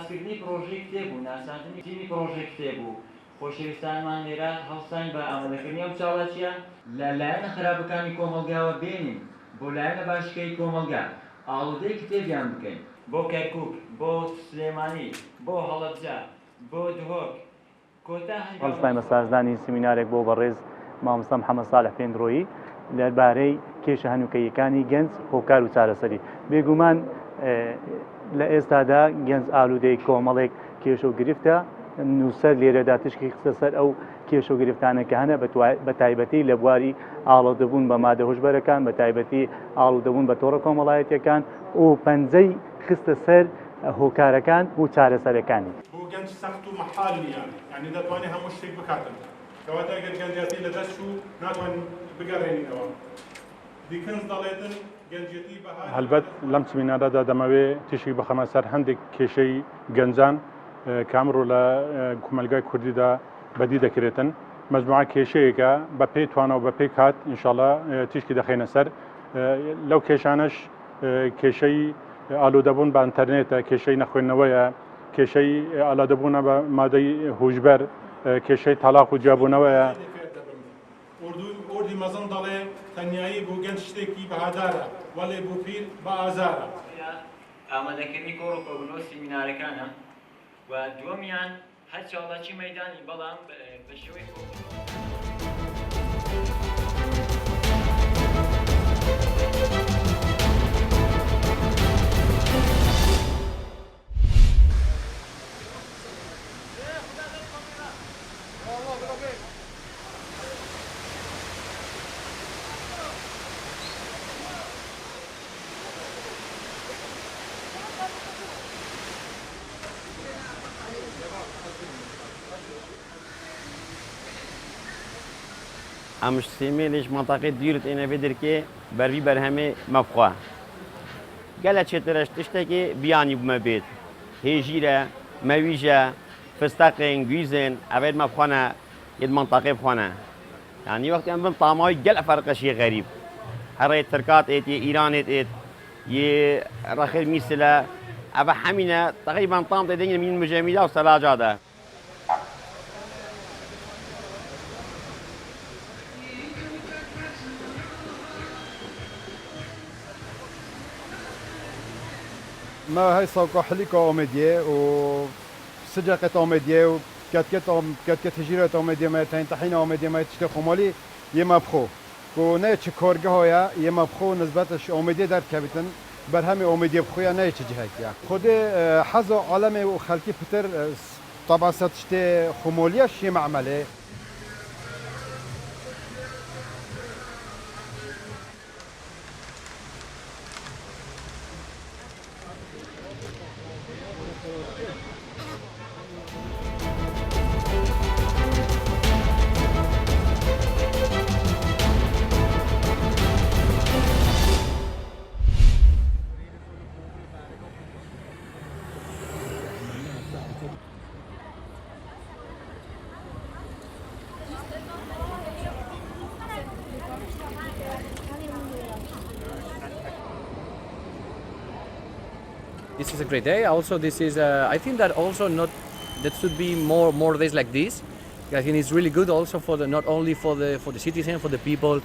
ئاغازکردنی پرۆژەی کتێبوو ناساندنی تیمی پرۆژەی کتێبوو خۆشەویستانمان لێرە هەڵسان بە ئامادەکردنی ئەو چاڵەچیە لەلایەنە خراپەکانی کۆمەڵگاوە بێنین بۆ لایەنە باشەکەی کۆمەڵگا ئاڵودەی کتێبیان بکەین بۆ کەرکووک بۆ سلێمانی بۆ هەڵەبجە بۆ دهۆک هەڵسای سازدانی سمینارێک بۆ بەڕێز مامۆستا محەممەد ساڵح پێندرۆیی لەبارەی کێشە هەنووکەیەکانی گەنج هۆکار و چارەسەری بێگومان لە ئێستادا گەنج ئالوودەی کۆمەڵێک کێشە و گرفتە نووسەر لێرەدا تشکی خستە سەر ئەو کێشە و گرفتانەکە هەنە بە تایبەتی لە بواری ئاڵۆدەبوون بە مادە هۆشبەرەکان بە تایبەتی ئاڵودەبوون بە تۆڕە کۆمەڵایەتیەکان و پەنجەی خستە سەر هۆکارەکان و چارەسەرەکانی بۆ گەنج سەخت و مەحال نییە یعنی دەتوانێت هەموو شتێک بکاتن کەواتە ئەگەر گەنجەتی لەدەست و ناتوانین بگەڕێنینەوە دیکەنز دەڵێتن گەنجەتی بەها هەلبەت لەم سمینارەدا دەمەوێت تیشی بخەمە سەر هەندێک کێشەی گەنجان کامڕۆ لە کومەلگای کوردیدا بەدی دەکرێتن مەجموعە کێشەیەکە بە پێی توانە و بە پێی کات ئینشاڵڵا تیشکی دەخینە سەر لەو کێشانەش کێشەی ئالوودەبوون بە ئینتەرنێتە کێشەی نەخوێندنەوەیە کێشەی ئالادەبوونە بە مادەی هوژبەر کێشەی تالاق و جیابوونەوەیە ئۆردی مەزن دەڵێ تەنیایی بۆ گەنج شتێکی بەهادارە وەڵێ بۆ پیر بە ئازارە ئامادەکردنی کۆڕ و کۆبوونەوە سیمینارەکانە و دووەمیان هەر چاڵاکی مەیدانی بەڵام بە شێوەی امش سیمیلش منطقه دیرت اینه بدر که بروی بر همه مفخواه گله چطورش تشته که بیانی بوم بید هیجیره مویجه فستقین گویزن اول مفخانه ید منطقه بخانه یعنی وقتی ام بم طعمای گل فرقشی غریب هر ترکات ایت ایران ایت یه رخیر میسله اما همینه تقریبا طعم تدین من مجامله و سلاجاده ما هاي صوقة حليقة أوميدية وسجقة أوميدية وكتكت هجيرة أوميدية ما تنتحين أوميدية ما تشتي خمالي يما بخو كونه كورجه هيا يما بخو نسبتش أوميدية در كابتن برهمي أوميدية بخويا نه تجهك يا خود حظ عالمي وخلقي بتر طبعا ستشتي خمالية شيء معمله This is a great day. Also, this is I think that also not that should be more days like this. I think it's really good also for the not only for the citizens, for the people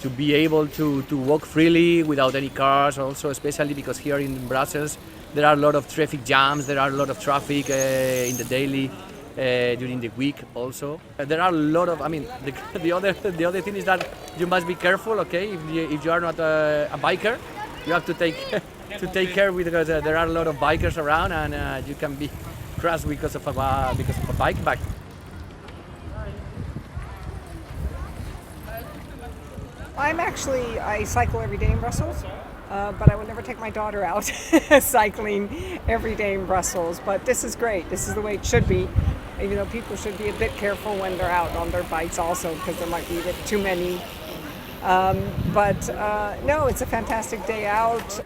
to be able to walk freely without any cars. Also, especially because here in Brussels there are a lot of traffic jams. There are a lot of traffic in the daily during the week. Also, there are a lot of. I mean, the other thing is that you must be careful. Okay, if you are not a biker, you have to take. To take care because there are a lot of bikers around and you can be crushed because of a bike. I cycle every day in Brussels, but I would never take my daughter out cycling every day in Brussels. But this is great. This is the way it should be. Even though people should be a bit careful when they're out on their bikes also because there might be a bit too many. No, it's a fantastic day out.